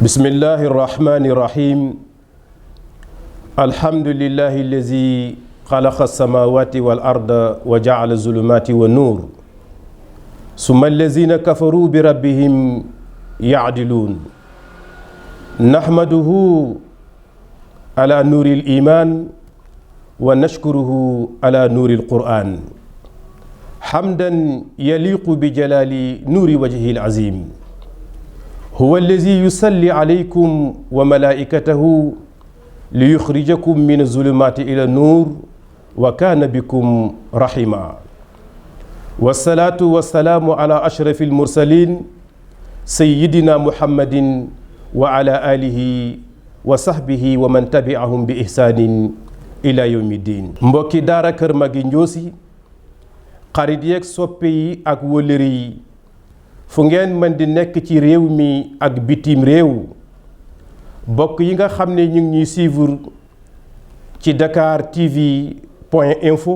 bismillahi irrahmani irrahim alhamdulillahi allazi xalaqa alsamawati wal arda wa jaala zulumati wa nuur summa allazina kafaru bi rabbihim yaadiluun nahmaduhu ala nuuri liman wa nashkuruhu ala nuuri alquran hamdan yaliqu bi jalali nuuri wajhihi alazim huwa allazi yusalli alaykum wa malaikatahu li yuxrijakum min azulumati ila nuur wa kaana bikum rahima wasalaatu wasalaamu ala ashrafi almursalin sayidina muhammadin wa ala alihi wa sahbihi wa man tabiahum bi ihsaanin ila yawmi ddin mbokki daara Kër Magui Ndiossi xarit yeeg soppe yi ak wëllëri yi fu ngeen mën di nekk ci réew mi ak bitim réew bokk yi nga xam ne ñu ngi ñuy suivre ci Dakar TV.info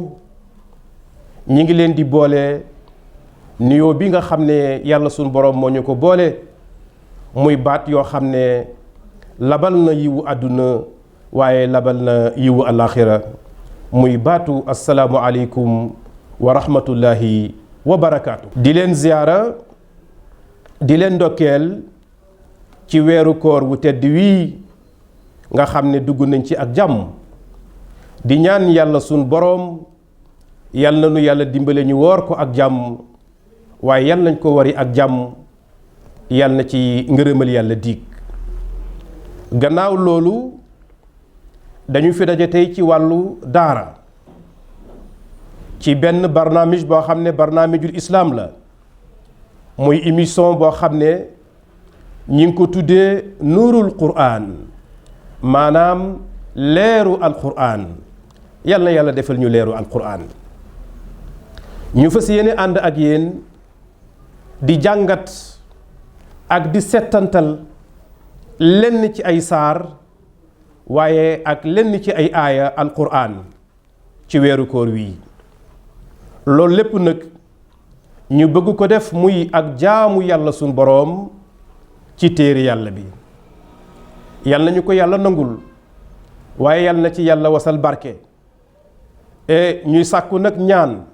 ñi ngi leen di boole nuyoo bi nga xam ne yàlla suñu borom moo ñu ko boole muy baat yoo xam ne labal na yiwu àdduna waaye labal na yiwu alaxira muy baatu asalaamu aleykum wa rahmatullahi wa barakaatu. di leen ziyaara di leen ndokkeel ci weeru koor wu tedd wii nga xam ne dugg nañ ci ak jàmm di ñaan yàlla sun boroom yal na nu yàlla dimbale ñu woor ko ak jàmm waaye yal nañ ko wari ak jàmm yal na ci ngërëmal yàlla diig gannaaw loolu dañu fi daje tey ci wàllu daara ci benn barnaamij boo xam ne barnaamijul islaam la muy émission boo xam ne ñi ngi ko tuddee nuurul quraan maanaam leeru alquraan yal na yàlla defal ñu leeru alquraan ñu fas yéene ànd ak yéen di jàngat ak di settantal lenn ci ay saar waaye ak lenn ci ay aaya alquraan ci weeru koor wii loolu lépp nag ñu bëgg ko def muy ak jaamu yàlla suñ boroom ci téere yàlla bi yal na ñu ko yàlla nangul waaye yal na ci yàlla wasal barke ñuy sàkku nag ñaan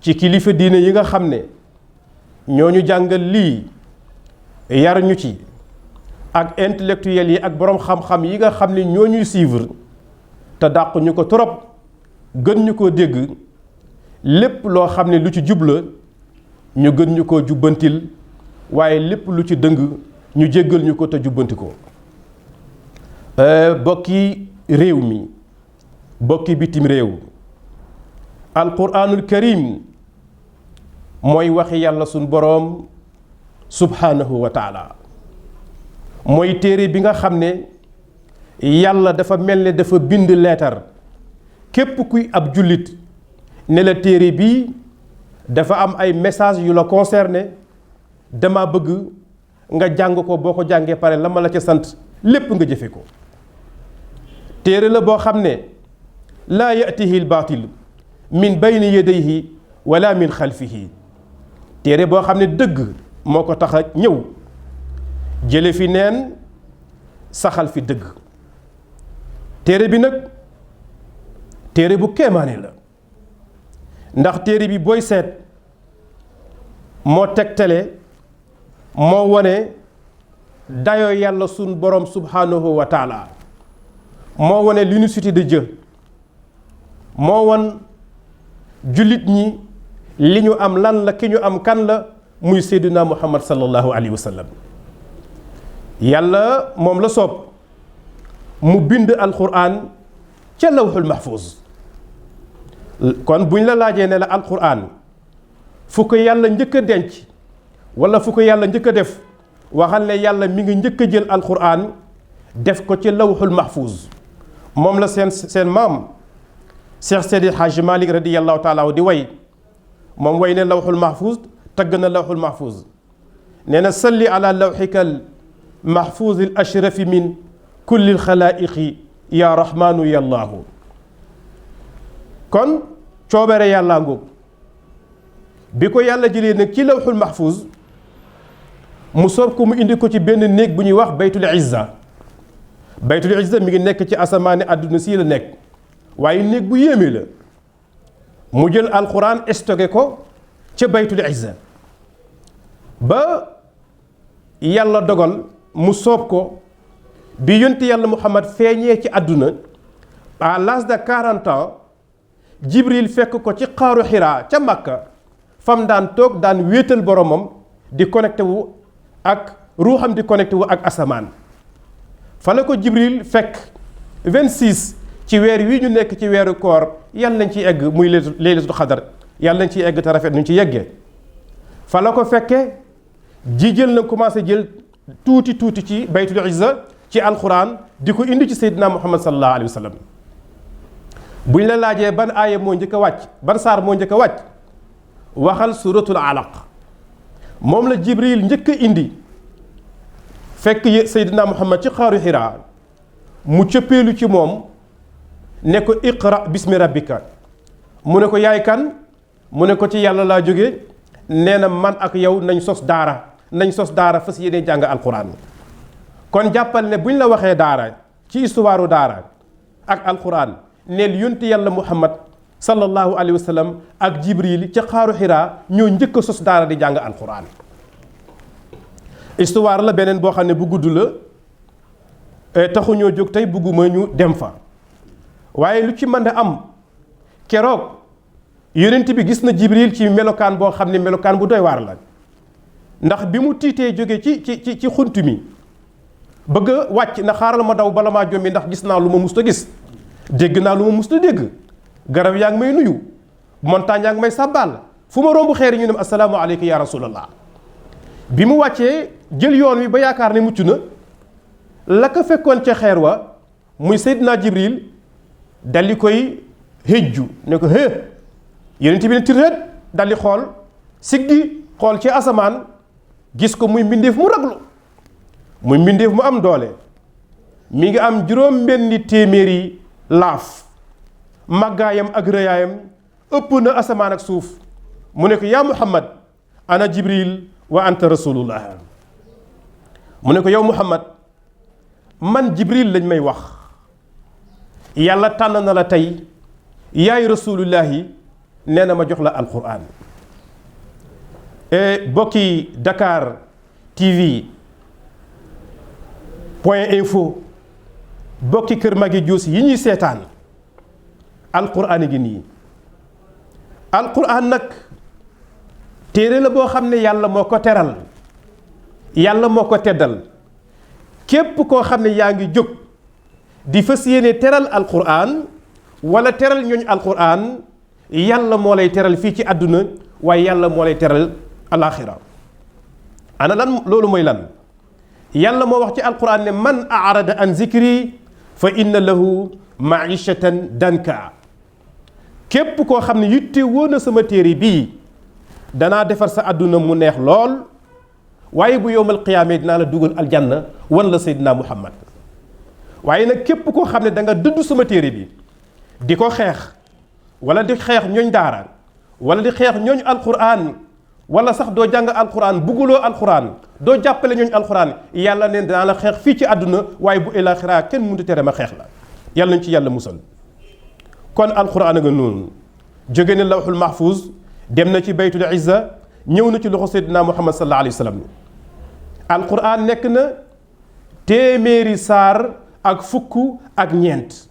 ci kilifa diine yi nga xam ne ñoo ñu jàngal lii yar ñu ci ak intellectuel yi ak boroom xam-xam yi nga xam ne ñoo ñuy suivre te dàq ñu ko trop gën ñu koo dégg lépp loo xam ne lu ci jubla ñu gën ñu ko jubbantil waaye lépp lu ci dëng ñu jéggal ñu ko te jubbanti ko bokki réew mi bokki bitim réew alquraanul karim mooy waxi yàlla suñ boroom subhaanahu wa taala mooy téere bi nga xam ne yàlla dafa mel ne dafa bind leetar képp kuy ab jullit ne la téere bii dafa am ay message yu la concerné dama bëgg nga jàng ko boo ko jàngee pare la ma la ca sant lépp nga jëfe ko téere la boo xam ne laa yatihi l baatil min bayni yadayhi wala min xalfihi téere boo xam ne dëgg moo ko tax a ñëw jële fi neen saxal fi dëgg téere bi nag téere bu kéemaane la ndax téere bi booy seet moo tegtale moo wone dayoo yàlla sun borom subhanahu wa taala moo wone l'unicité de Dieu moo won jullit ñi li ñu am lan la ki ñu am kan la muy seyduna muhammad sallallahu alayhi wa sallam yàlla moom la soob mu bind alquran ca lawhul mahfuz kon buñ la laajee ne la alquran fu ko yàlla njëkk a denc wala fu ko yàlla njëkk a def waxal ne yàlla mi ngi njëkk a jël alquran def ko ci lawhul mahfuz moom la seen maam Cheikh Seydi Hadji Malick radiyallahu taala di way moom way ne lawhul mahfuz tagg na lawhul mahfuz nee na salli ala lawxikal mahfuz al ashrafi min kulli alxalaiqi ya rahmanu ya allahu kon coobere yàllaa ngoog bi ko yàlla jëlee nag ci lawxul mahfuz mu soob ko mu indi ko ci benn néeg bu ñuy wax baytul izza. baytul izza mi ngi nekk ci asamaani àdduna sii la nekk waaye néeg bu yéeme la. mu jël alquran stocké ko ca baytul izza ba yàlla dogal mu soob ko bi yonti yàlla Muhammad feeñee ci àdduna à l'âge de 40 ans Jibril fekk ko ci xaaru Xiraa ca Makka fam daan toog daan wéetal boromam di connecté wu ak ruuxam di connecté wu ak asamaan fa la ko Jibril fekk 26 ci weer wi ñu nekk ci weeru koor yàlla nañ ciy egg muy laylatul xadar yàlla nañ ciy egg te rafet nuñ ci yeggee fa la ko fekkee ji jël na commencé jël tuuti ci baytul izza ci alquran di ko indi ci seydina muhammad sallallahu alayhi wa sallam buñ la laajee ban aaya moo njëkk a wàcc ban saar moo njëkk a wàcc waxal suratul alaq moom la jibril njëkk a indi fekk seydina muhammad ci xaaru xiraa mu cëppeelu ci moom ne ko iqra bismi rabbika mu ne ko yaay kan mu ne ko ci yàlla laa jóge nee na man ak yow nañ sos daara fas yéene jàng alquran kon jàppal ne buñ la waxee daara ci histoire daara ak alquran neel yonti yàlla muhammad sallallahu alayhi wa sallam ak jibril ca xaaru xiraa ñoo njëkk a sos daara di jàng alquran histoire la beneen boo xam ne bu gudd la taxu ñoo jóg tey bugguma ñu dem fa waaye lu ci mën a am keroog yonent bi gis na jibril ci melokaan boo xam ne melokaan bu doy waar la ndax bi mu tiitee jóge ci xunt mi bëgg a wàcc na xaaral ma daw bala maa jommi ndax gis naa lu ma musta gis dégg naa lu ma musta dégg garab yaa ngi may nuyu montagne yaa ngi may sàbbaal fu ma romb xeer ñu ne assalaamu aleyka ya rasulallah bi mu wàccee jël yoon wi ba yaakaar ne mucc na la ko fekkoon ca xeer wa muy seydina jibril daldi koy hëjju ne ko yonent bi ne tirét daldi xool siggi xool ci asamaan gis ko muy mbindeef mu raglu muy mbindeef mu am doole mi ngi am juróom benni téeméeri laaf màggaayam ak rëyaayam ëpp na asamaan ak suuf mu ne ko yaa muhammad ana jibril wa anta rasulullah mu ne ko yow muhammad man jibril lañ may wax yàlla tànn na la tey yaay rasulullahi nee na ma jox la alquran bokki Dakar TV point info bokki kër magi juus yi ñuy seetaan alquran gi nii alquran nag téere la boo xam ne yàlla moo ko teral yàlla moo ko teddal képp koo xam ne yaa ngi jóg di fas yéene teral alquran wala teral ñooñ alquran yàlla moo lay teral fii ci àdduna waaye yàlla moo lay teral alaxira ana lan loolu mooy lan yàlla moo wax ci alquran ne man arada an zikri fa inna lahu maishatan danka képp koo xam ne yitte woo na sama téere bii danaa defar sa àdduna mu neex lool waaye bu yowmal qiyaamee dinaa la dugal aljanna wan la seydina muhammad waaye nag képp koo xam ne da nga dëdd sama téere bi di ko xeex wala di xeex ñooñ daara wala di xeex ñooñ alquran wala sax doo jàng alquran bugguloo alquran doo jàppale ñooñ alquran yàlla neen danaa la xeex fii ci àdduna waaye bu ilaxira kenn mënut tere ma xeex la yàlla nañ ci yàlla musal kon alquran a nga noonu jóge na lawxul mahfuz dem na ci baytul izza ñëw na ci loxo seydina muhammad sallallahu alayhi wa sallam alquran nekk na téeméeri saar ak fukk ak ñeent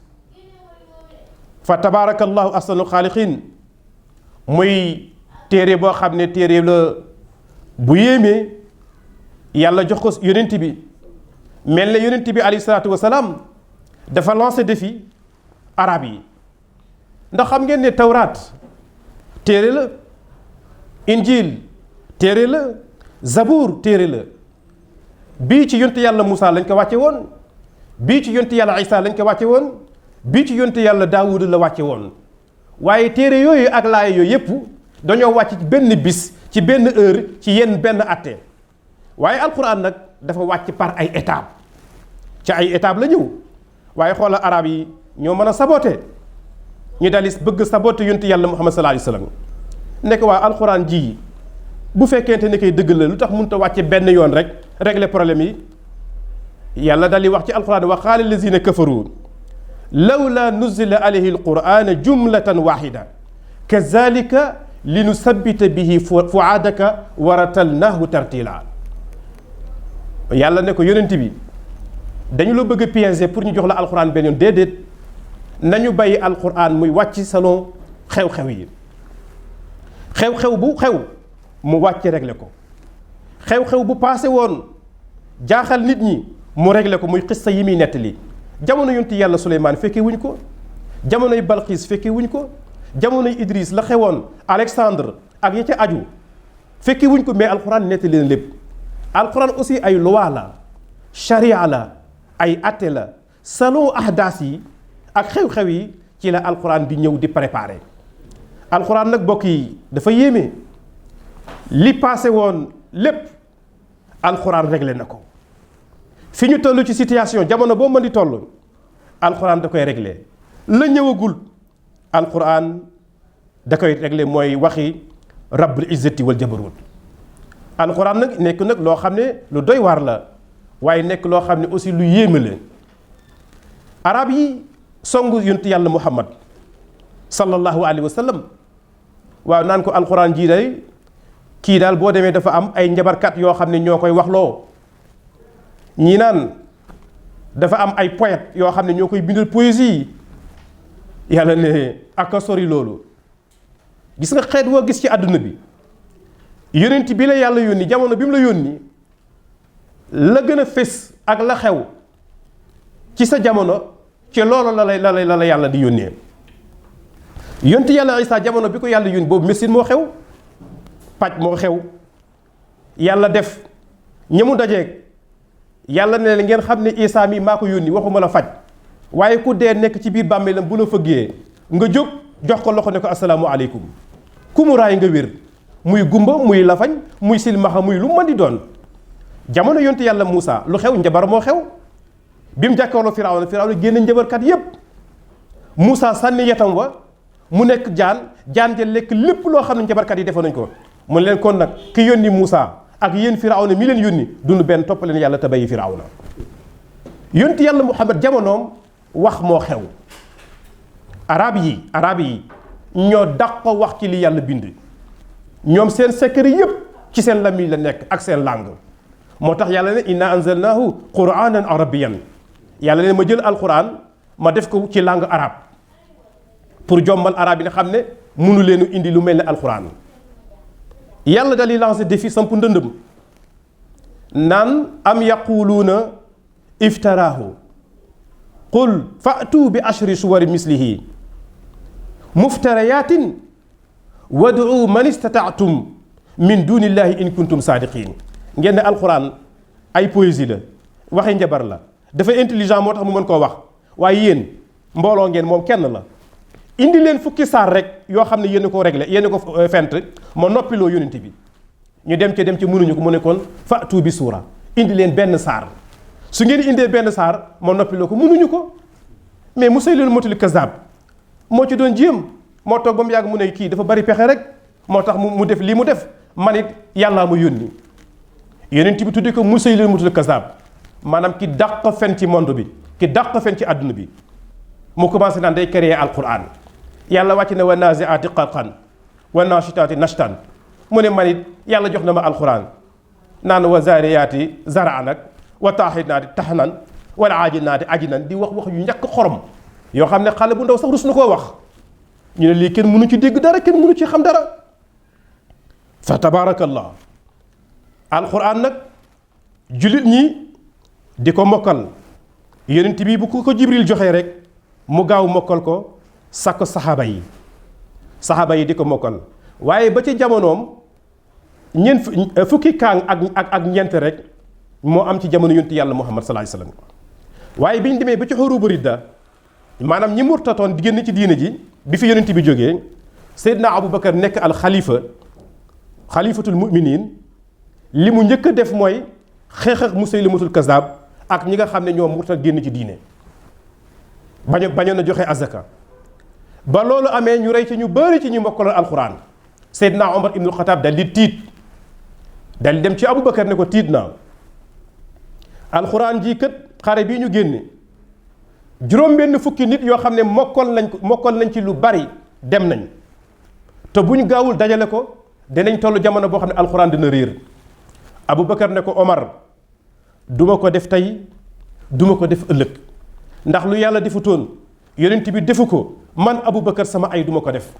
fa tabaarakallahu ahsanul xaaliqiin muy téere boo xam ne téere la bu yéemee yàlla jox ko yonent bi mel ne yonent bi alayhi salaatu wasalaam dafa lancé défi arab yi ndax xam ngeen ne tawraat téere la injil téere la zabour téere la bii ci yonent yàlla Moussa lañ ko wàcce woon bii ci yonent yàlla Isa lañ ko wàcce woon bii ci yonent yàlla Daawuda la wàcce woon waaye téere yooyu ak laay yooyu yépp dañoo wàcc ci benn bis ci benn heure ci yenn benn atte waaye alquran nag dafa wàcc par ay étape ci ay étape la ñëw waaye xoolal arab yi ñoo mën a saboté ñu dalis bëgg saboté yonent yàlla Muhammad sallallahu alayhi wasallam nekk waa alquran ji bu fekkente ne kay dëgg la lu tax mënut a wàcce benn yoon rek régler problème yi. yàlla dal di wax ci alquran wa qaala allazina kafaru lawla nuzila alayhi alquran jumlatan waxida kazalika linusabbita bihi fuaadaka wa ratalnaahu tartila. yàlla ne ko yonent bi dañu la bëgg a piéger pour ñu jox la alquran benn yoon déedéet nañu bàyyi alquran muy wàcc selon xew-xew yi. xew-xew bu xew mu wàcc réglé ko, xew-xew bu paase woon jaaxal nit ñi mu réglé ko, muy xissa yi muy nettali. jamono yonti yàlla Suleymaan fekkee wuñ ko, jamonoy Balxiis fekkee wuñ ko, jamonoy Idris la xewoon Alexandre ak ya ca aju fekkee wuñ ko, mais alxuraan nettali leen lépp. alxuraan aussi ay loi la, charia la, ay atte la, selon ahdaas yi ak xew-xew yi ci la alxuraan di ñëw di préparer. alxuraan nag bokk yi dafa yéeme, li passé woon lépp alxuraan réglé na ko. fi ñu toll ci situation jamono boo mën di toll alxuraan da koy réglé. la ñëwagul alxuraan da koy réglé, mooy waxi rabbul izzati wal jabarut. alxuraan nag nekk nag loo xam ne lu doy waar la, waaye nekk loo xam ne aussi lu yéeme la. arab yi songu yonent yàlla muhammad sallallahu alayhi wa sallam, waaw naan ko alxuraan jii day kii daal boo demee dafa am ay njabarkat yoo xam ne ñoo koy waxloo. ñii naan dafa am ay poète yoo xam ne ñoo koy bindal poésie. yàlla ne ak a sori loolu. gis nga xeet woo gis ci àdduna bi yónent bi la yàlla yónni, jamono bi mu la yónni, la gën a fés ak la xew ci sa jamono ci loolu la yàlla di yónnee. yónent yàlla Isaa jamono bi ko yàlla yónni boobu médecine moo xew, paj moo xew. yàlla def ñamu dajeeg yàlla ne leen ngeen xam ne Isaa mi maa ko yónni, waxuma la faj, waaye ku dee nekk ci biir bàmmeelam bu la fëggee nga jóg jox ko loxo ne ko asalaamu aleykum, ku mu raay nga wér, muy gumba muy lafañ muy silmaxa muy lu mën di doon. jamono yonte yàlla Muusa lu xew, njabar moo xew. bi mu jàkkaarloo Firawna génne njabarkat yépp. Muusa sànni yetam wa mu nekk jaan ja lekk lépp loo xam ne njabarkat yi defoon nañ ko. mu leen kon nag ki yónni Muusa ak yéen Firawna mi leen yónni dunu benn, topp leen yàlla te bàyyi Firawna. yonte yàlla Muhammad jamonoom wax moo xew. arab yi ñoo dàq ko wax ci li yàlla bind. ñoom seen secret yépp ci seen làmmiñ la nekk ak seen langue. moo tax yàlla ne inna anzalnahu quranan arabiyan. yàlla ne ma jël alquran ma def ko ci langue arabe pour jommal arabe yi nga xam ne mënu leenu indi lu mel ne alquran. yàlla dal di lancé défi samp ndëndëm naan am yaquluuna iftaraahu qul fa'tu bi ashri suwari mislihi muftariyatin wad'u man istata'tum min dunillahi in kuntum saadiqin. ngeen ne alxuraan ay poésie la, waxi njabar la, dafa intelligent moo tax mu mën koo wax, waaye yéen mbooloo ngeen, moom kenn la. indi leen fukki saar rek yoo xam ne yéen ko réglé, yéen ko fent, ma noppiloo yonent bi. ñu dem ca mënuñu ko, mu ne kon fa'tu bi suura, indi leen benn saar. su ngeen indee benn saar ma noppiloo ko, mënuñu ko. mais Musaylimatul Kazzab moo ci doon jéem, moo toog ba mu yàgg mu ne kii dafa bari pexe rek, moo tax mu def lii mu def, man it yàllaa ma yónni. yonent bi tudde ko Musaylimatul Kazzab, maanaam ki dàq fen ci monde bi, ki dàq fen ci àdduna bi. mu commencé naan day créer alquran. yàlla wàcc na wa nazi'ati gharqan wa nashitati nashtan. mu ne man it yàlla jox na ma alquran naan wa zariyati zar'an nag wa taahinaati tahnan wal aajinaati ajnan, di wax yu ñàkk xorom yoo xam ne xale bu ndaw sax rus na koo wax. ñu ne lii kenn mënu ci dégg dara, kenn mënu ci xam dara. fa tabaarakallah. alquran nag jullit ñi di ko mokkal. yonent bi bu ko Jibril joxee rek mu gaaw mokkal ko, sakk saxaaba yi di ko mokkal. waaye ba ci jamonoom fukki kaang ak ñeent rek moo am ci jamono yonent yàlla Muhammad sallallahu alayhi wasallam. waaye bi ñu demee ba ci xurubu ridda, maanaam ñi murtatoon di génn ci diine ji bi fi yonent bi jógee, Seydina Aboubacar nekk al xalifatul muminin, li mu njëkk a def mooy xeex ak Musaylimatul Kazzab ak ñi nga xam ne ñoo murtat génn ci diine, bañoon na joxe azaka. ba loolu amee ñu rey ci ñu bëri ci ñu mokkaloon alxuraan. Seydina Omar ibnul Xataab dal di tiit dal dem ci Aboubacar ne ko tiit naa alxuraan ji kat xare bii ñu génne juróom-benn fukki nit yoo xam ne mokkal nañ ci lu bari dem nañ te bu ñu gaawul dajale ko dinañ toll jamono boo xam ne alxuraan dina réer Aboubacar ne ko Omar duma ko def tey duma ko def ëllëg ndax lu yàlla defutoon yonent bi defu ko man Aboubacar sama ay duma ko def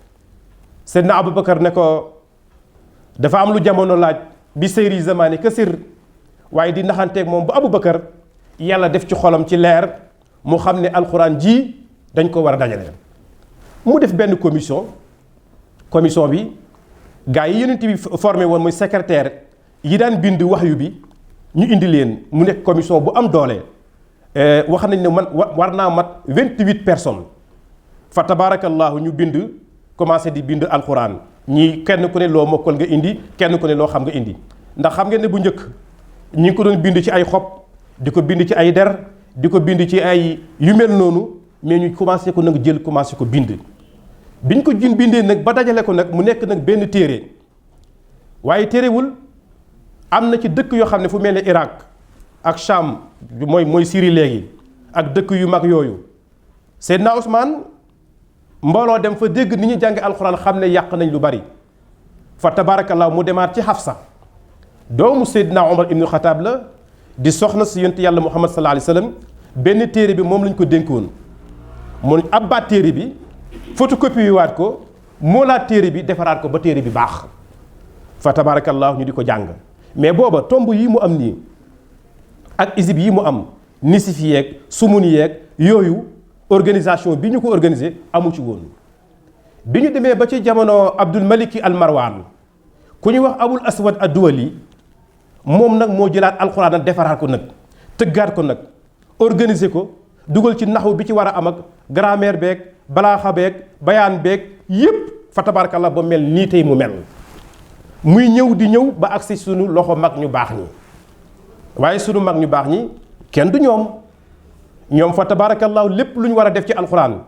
Seydina Aboubacar ne ko dafa am lu jamono laaj bi seyri zamani kasir waaye di naxanteeg moom ba Aboubacar yàlla def ci xolam ci leer mu xam ne alxuraan ji dañ ko war a dajale mu def benn commission bi gaa yi yonent bi formé woon muy secrétaire yi daan bind waxyu bi ñu indi leen mu nekk commission bu am doole wax nañ ne man war naa mat 28 personnes fa tabarakallahu ñu bind commencé di bind alxuraan ñii kenn ku ne loo mokkal nga indi kenn ku ne loo xam nga indi ndax xam ngeen ne bu njëkk ñi ngi ko doon bind ci ay xob di ko bind ci ay der di ko bind ci ay yu mel noonu mais ñu commencé ko nag jël commencé ko bind biñ ko bindee nag ba dajale ko nag mu nekk nag benn téere waaye téerewul am na ci dëkk yoo xam ne fu mel ne Irak ak Cham mooy Syrie léegi ak dëkk yu mag yooyu Seydina Ousmane mbooloo dem fa dégg ni ñu jànge alxuraan xam ne yàq nañ lu bari fa tabarakallah mu demaat ci Hafsa doomu Seydina Omar ibnu Xataab la di soxna si yonent yàlla Muhammad sallallahu alayhi wa sallam benn téere bi moom lañ ko dénkoon mu abbaat téere bi photocopie yu waat ko moolaat téere bi defaraat ko ba téere bi baax fa tabarakallah ñu di ko jàng mais booba tomb yi mu am nii ak isib yi mu am nisif yeeg sumuni yeeg yooyu organisation bi ñu ko organisé amu ci woon bi ñu demee ba ci jamono Abdul Maliki al Marwan ku ñuy wax Abul Aswad ad-Duwali moom nag moo jëlaat alxuraan nag defaraat ko nag tëggaat ko nag organiser ko dugal ci naxu bi ci war a am ak grammaire beeg balaaxa beeg bayaan beeg yépp fa tabarakallah ba mel nii tey mu mel muy ñëw di ñëw ba agsi sunu loxo mag ñu baax ñi waaye sunu mag ñu baax ñi kenn du ñoom fa tabarakallahu lépp lu ñu war a def ci alxuraan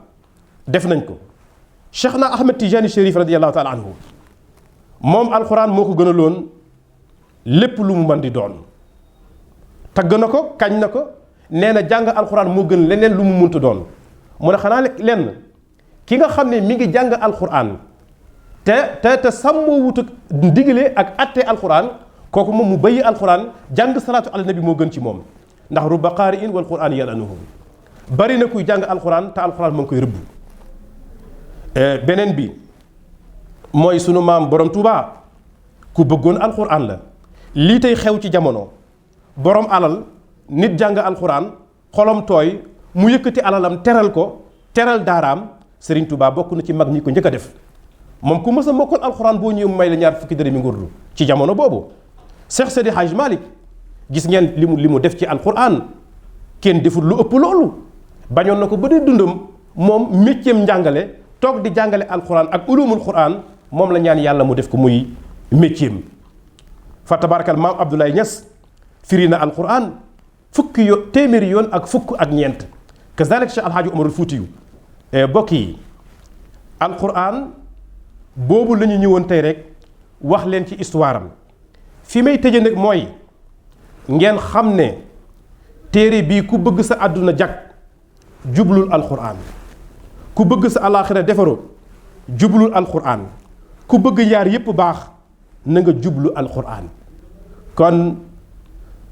def nañ ko Cheikhna Ahmed Tijani Chérif radiyallahu taala anhu moom alxuraan moo ko gënaloon lépp lu mu mën di doon tagg na ko kañ na ko nee na jàng alxuraan moo gën leneen lu mu munta doon mu ne xanaa lenn ki nga xam ne mi ngi jàng alxuraan te sàmmoo wut ak digle ak atte alxuraan kooku moom mu bàyyi alxuraan jàng salaatu ala nabi moo gën ci moom ndax rubba qaari'in wal qur'aan yal'anuhu bari na kuy jàng alxuraan te alxuraan moo ngi koy rëbb beneen bi mooy sunu maam borom Tuubaa ku bëggoon alxuraan la lii tey xew ci jamono borom alal nit jàng alxuraan xolom tooy mu yëkkati alalam teral ko teral daaraam Serigne Touba bokk na ci mag ñi ko njëkk a def moom ku mës a mokkal alxuraan boo ñëwee mu may la ñaar fukki dërëmi ngurdu ci jamono boobu Cheikh Seydi Hadj Malick gis ngeen li mu def ci alxuraan kenn deful lu ëpp loolu bañoon na ko ba dee dundam moom métieram njàngale toog di jàngale alxuraan ak ulumul xuraan moom la ñaan yàlla mu def ko muy métieram fa tabarakal maam Abdoulaye Niass firi na alxuraan téeméeri yoon ak fukk ak ñeent kazalik Cheikh Alhaaji Umarul Fuutiyu bokk yi alxuraan boobu la ñu ñëwoon tey rek wax leen ci histoire am fi may tëje nag mooy ngeen xam ne téere bii ku bëgg sa àdduna jag jublul alxuraan ku bëgg sa alaaxira defaroo jublul alxuraan ku bëgg yaar yépp baax na nga jublu alxuraan kon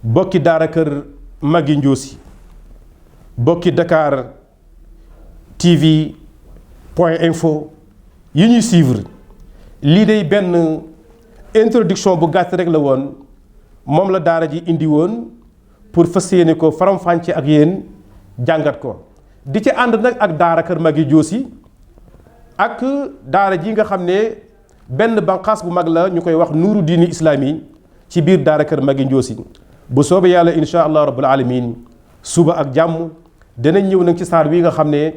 bokki daara kër Magui Ndiossi bokki Dakar TV point info yi ñuy suivre lii day benn introduction bu gàtt rek la woon moom la daara ji indi woon pour fas yéene ko faram-fàcce ak yéen jàngat ko di ci ànd nag ak daara kër Magui Ndiossi ak daara ji nga xam ne benn banqaas bu mag la ñu koy wax nuuru diini islaami ci biir daara kër Magui Ndiossi bu soobee yàlla insha allah rabbul alamin suba ak jàmm danañ ñëw nag ci saar wi nga xam ne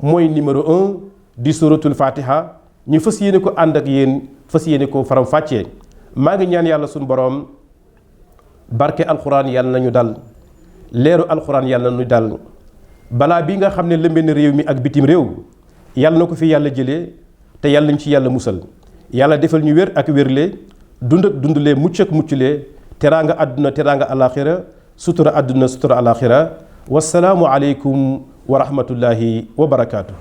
mooy numéro 1 di suratul fatiha ñu fas yéene ko ànd ak yéen fas yéene ko faram fàccee maa ngi ñaan yàlla suñu boroom barke alxuraan yàlla nañu dal leeru alxuraan yàlla nañu dal balaa bi nga xam ne lëmbe na réew mi ak bitim réew yàlla na ko fi yàlla jëlee te yàlla nañ ci yàlla musal yàlla defal ñu wér ak wérle dund ak dundulee mucc ak mucculee teraanga àdduna teraanga alaxira sutura àdduna sutura alaxira wasalaamu aleykum wa rahmatullahi wa barakaatu.